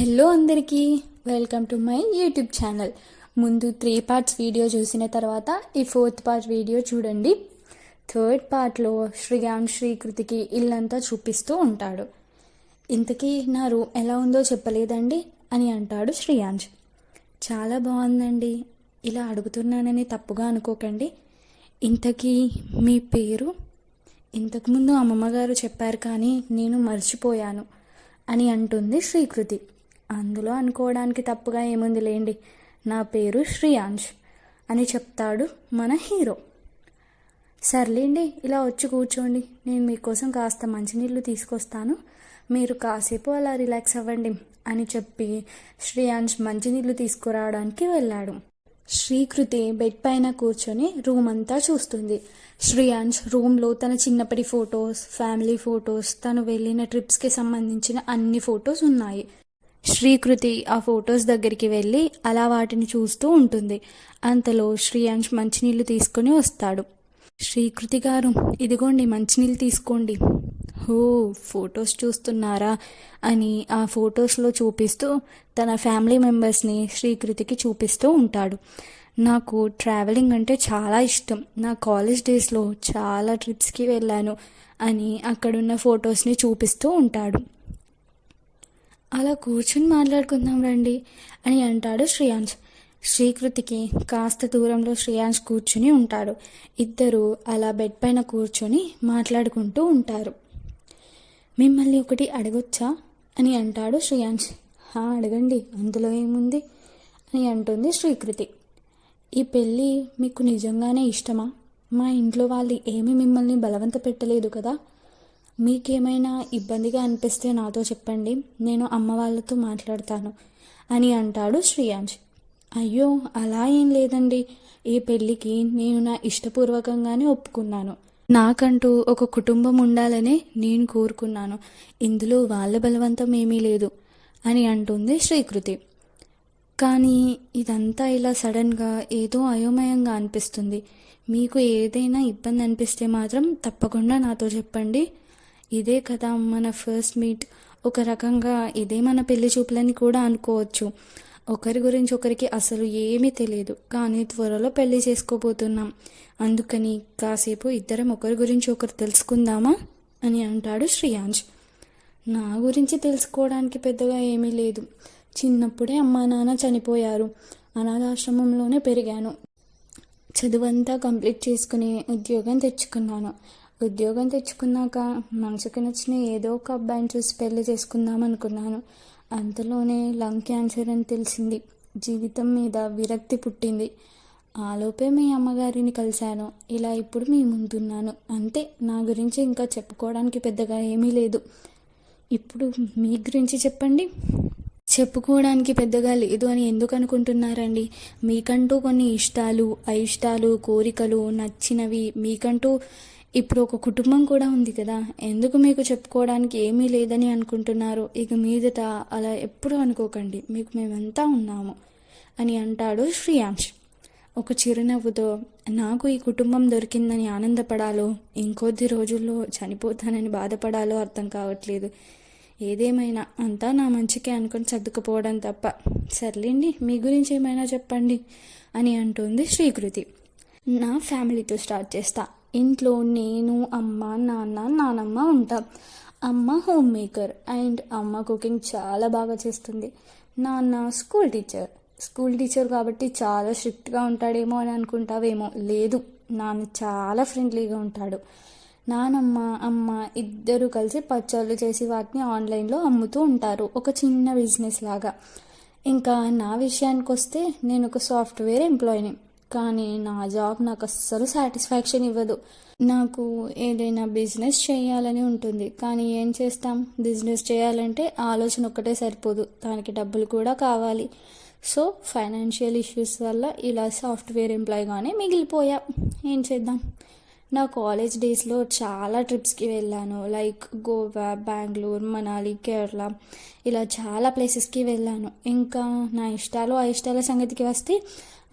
Hello అందరికీ, welcome to my YouTube channel. ముందు 3 parts video చూసిన తర్వాత ఈ 4th పార్ట్ వీడియో చూడండి. 3rd పార్ట్లో శ్రీకృతికి ఇల్లంతా చూపిస్తూ ఉంటాడు. ఇంతకీ నా రూమ్ ఎలా ఉందో చెప్పలేదండి అని అంటాడు శ్రీయాంష్. చాలా బాగుందండి, ఇలా అడుగుతున్నానని తప్పుగా అనుకోకండి. ఇంతకీ మీ పేరు? ఇంతకుముందు అమ్మమ్మగారు చెప్పారు కానీ నేను మర్చిపోయాను అని అంటుంది శ్రీకృతి. అందులో అనుకోవడానికి తప్పుగా ఏముంది లేండి, నా పేరు శ్రీయాంష్ అని చెప్తాడు మన హీరో. సర్లేండి, ఇలా వచ్చి కూర్చోండి, నేను మీకోసం కాస్త మంచినీళ్ళు తీసుకొస్తాను, మీరు కాసేపు అలా రిలాక్స్ అవ్వండి అని చెప్పి శ్రీయాంష్ మంచినీళ్ళు తీసుకురావడానికి వెళ్ళాడు. శ్రీకృతి బెడ్ పైన కూర్చొని రూమ్ అంతా చూస్తుంది. శ్రీయాంష్ రూమ్లో తన చిన్నప్పటి ఫొటోస్, ఫ్యామిలీ ఫొటోస్, తను వెళ్ళిన ట్రిప్స్కి సంబంధించిన అన్ని ఫొటోస్ ఉన్నాయి. శ్రీకృతి ఆ ఫొటోస్ దగ్గరికి వెళ్ళి అలా వాటిని చూస్తూ ఉంటుంది. అంతలో శ్రీయాంష్ మంచినీళ్ళు తీసుకొని వస్తాడు. శ్రీకృతి గారు, ఇదిగోండి మంచినీళ్ళు తీసుకోండి. ఓ, ఫొటోస్ చూస్తున్నారా అని ఆ ఫొటోస్లో చూపిస్తూ తన ఫ్యామిలీ మెంబర్స్ని శ్రీకృతికి చూపిస్తూ ఉంటాడు. నాకు ట్రావెలింగ్ అంటే చాలా ఇష్టం, నా కాలేజ్ డేస్లో చాలా ట్రిప్స్కి వెళ్ళాను అని అక్కడున్న ఫొటోస్ని చూపిస్తూ ఉంటాడు. అలా కూర్చుని మాట్లాడుకుందాం రండి అని అంటాడు శ్రీయాంష్. శ్రీకృతికి కాస్త దూరంలో శ్రీయాంష్ కూర్చుని ఉంటాడు. ఇద్దరు అలా బెడ్ పైన కూర్చొని మాట్లాడుకుంటూ ఉంటారు. మిమ్మల్ని ఒకటి అడగొచ్చా అని అంటాడు శ్రీయాంష్. అడగండి, అందులో ఏముంది అని అంటుంది శ్రీకృతి. ఈ పెళ్ళి మీకు నిజంగానే ఇష్టమా? మా ఇంట్లో వాళ్ళు ఏమీ మిమ్మల్ని బలవంత పెట్టలేదు కదా? మీకేమైనా ఇబ్బందిగా అనిపిస్తే నాతో చెప్పండి, నేను అమ్మ వాళ్ళతో మాట్లాడతాను అని అంటాడు శ్రీయాంష్. అయ్యో, అలా ఏం లేదండి, ఈ పెళ్ళికి నేను నా ఇష్టపూర్వకంగానే ఒప్పుకున్నాను, నాకంటూ ఒక కుటుంబం ఉండాలనే నేను కోరుకున్నాను, ఇందులో వాళ్ళ బలవంతం ఏమీ లేదు అని అంటుంది శ్రీకృతి. కానీ ఇదంతా ఇలా సడన్గా ఏదో అయోమయంగా అనిపిస్తుంది. మీకు ఏదైనా ఇబ్బంది అనిపిస్తే మాత్రం తప్పకుండా నాతో చెప్పండి. ఇదే కదా మన ఫస్ట్ మీట్, ఒక రకంగా ఇదే మన పెళ్లి చూపులని కూడా అనుకోవచ్చు. ఒకరి గురించి ఒకరికి అసలు ఏమీ తెలియదు, కానీ త్వరలో పెళ్లి చేసుకోబోతున్నాం, అందుకని కాసేపు ఇద్దరం ఒకరి గురించి ఒకరు తెలుసుకుందామా అని అంటాడు శ్రీయాంష్. నా గురించి తెలుసుకోవడానికి పెద్దగా ఏమీ లేదు, చిన్నప్పుడే అమ్మా నాన్న చనిపోయారు, అనాథాశ్రమంలోనే పెరిగాను, చదువంతా కంప్లీట్ చేసుకుని ఉద్యోగం తెచ్చుకున్నాక మనసుకు నచ్చిన ఏదో ఒక అబ్బాయిని చూసి పెళ్లి చేసుకుందాం అనుకున్నాను. అంతలోనే లంగ్ క్యాన్సర్ అని తెలిసింది, జీవితం మీద విరక్తి పుట్టింది. ఆలోపే మీ అమ్మగారిని కలిశాను, ఇలా ఇప్పుడు మీ ముందున్నాను. అంతే, నా గురించి ఇంకా చెప్పుకోవడానికి పెద్దగా ఏమీ లేదు. ఇప్పుడు మీ గురించి చెప్పండి. చెప్పుకోవడానికి పెద్దగా లేదు అని ఎందుకు అనుకుంటున్నారండి? మీకంటూ కొన్ని ఇష్టాలు, అయిష్టాలు, కోరికలు, నచ్చినవి, మీకంటూ ఇప్పుడు ఒక కుటుంబం కూడా ఉంది కదా, ఎందుకు మీకు చెప్పుకోవడానికి ఏమీ లేదని అనుకుంటున్నారు? ఇక మీదట అలా ఎప్పుడూ అనుకోకండి, మీకు మేమంతా ఉన్నాము అని అంటాడు శ్రీయాంష్ ఒక చిరునవ్వుతో. నాకు ఈ కుటుంబం దొరికిందని ఆనందపడాలో, ఇంకొద్ది రోజుల్లో చనిపోతానని బాధపడాలో అర్థం కావట్లేదు. ఏదేమైనా అంతా నా మంచికే అనుకుని సర్దుకుపోవడం తప్ప. సర్లేండి, మీ గురించి ఏమైనా చెప్పండి అని అంటుంది శ్రీకృతి. నా ఫ్యామిలీతో స్టార్ట్ చేస్తా. ఇంట్లో నేను, అమ్మ, నానమ్మ ఉంటాం. అమ్మ హోమ్ మేకర్ అండ్ అమ్మ కుకింగ్ చాలా బాగా చేస్తుంది. నాన్న స్కూల్ టీచర్ కాబట్టి చాలా స్ట్రిక్ట్గా ఉంటాడేమో అని అనుకుంటావేమో, లేదు, నాన్న చాలా ఫ్రెండ్లీగా ఉంటాడు. నానమ్మ, అమ్మ ఇద్దరు కలిసి పచ్చళ్ళు చేసి వాటిని ఆన్లైన్లో అమ్ముతూ ఉంటారు, ఒక చిన్న బిజినెస్ లాగా. ఇంకా నా విషయానికి వస్తే నేను ఒక సాఫ్ట్వేర్ ఎంప్లాయీని, కానీ నా జాబ్ నాకు అస్సలు సాటిస్ఫాక్షన్ ఇవ్వదు. నాకు ఏదైనా బిజినెస్ చేయాలని ఉంటుంది, కానీ ఏం చేస్తాం, బిజినెస్ చేయాలంటే ఆలోచన ఒక్కటే సరిపోదు, దానికి డబ్బులు కూడా కావాలి. సో ఫైనాన్షియల్ ఇష్యూస్ వల్ల ఇలా సాఫ్ట్వేర్ ఎంప్లాయీగానే మిగిలిపోయా. ఏం చేద్దాం. నా కాలేజ్ డేస్లో చాలా ట్రిప్స్కి వెళ్ళాను, లైక్ గోవా, బెంగళూరు, మనాలి, కేరళ, ఇలా చాలా ప్లేసెస్కి వెళ్ళాను. ఇంకా నా ఇష్టాలు అయిష్టాల సంగతికి వస్తే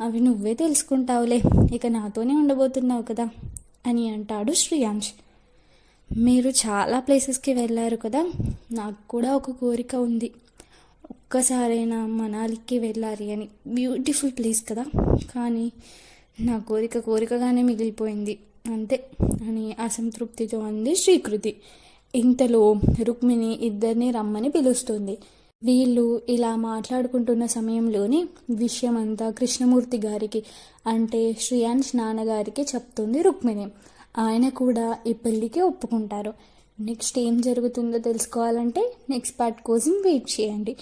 అవి నువ్వే తెలుసుకుంటావులే, ఇక నాతోనే ఉండబోతున్నావు కదా అని అంటాడు శ్రీయాంష్. మీరు చాలా ప్లేసెస్కి వెళ్ళారు కదా, నాకు కూడా ఒక కోరిక ఉంది. ఒక్కసారైనా మనాలికి వెళ్ళాలి అని. బ్యూటిఫుల్ ప్లేస్ కదా, కానీ నా కోరికగానే మిగిలిపోయింది అంతే అని అసంతృప్తితో అంది శ్రీకృతి. ఇంతలో రుక్మిణి ఇద్దరిని రమ్మని పిలుస్తుంది. వీళ్ళు ఇలా మాట్లాడుకుంటున్న సమయంలోనే విషయం అంతా కృష్ణమూర్తి గారికి అంటే శ్రేయాన్స్ నాన్నగారికి చెప్తుంది రుక్మిణి. ఆయన కూడా ఈ పెళ్ళికి ఒప్పుకుంటారు. నెక్స్ట్ ఏం జరుగుతుందో తెలుసుకోవాలంటే నెక్స్ట్ పార్ట్ కోసం వెయిట్ చేయండి.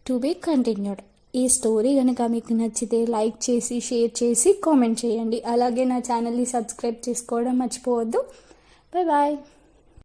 To be continued. ఈ స్టోరీ కనుక మీకు నచ్చితే లైక్ చేసి షేర్ చేసి కామెంట్ చేయండి. అలాగే నా ఛానల్ని సబ్స్క్రైబ్ చేసుకోవడం మర్చిపోవద్దు. Bye bye.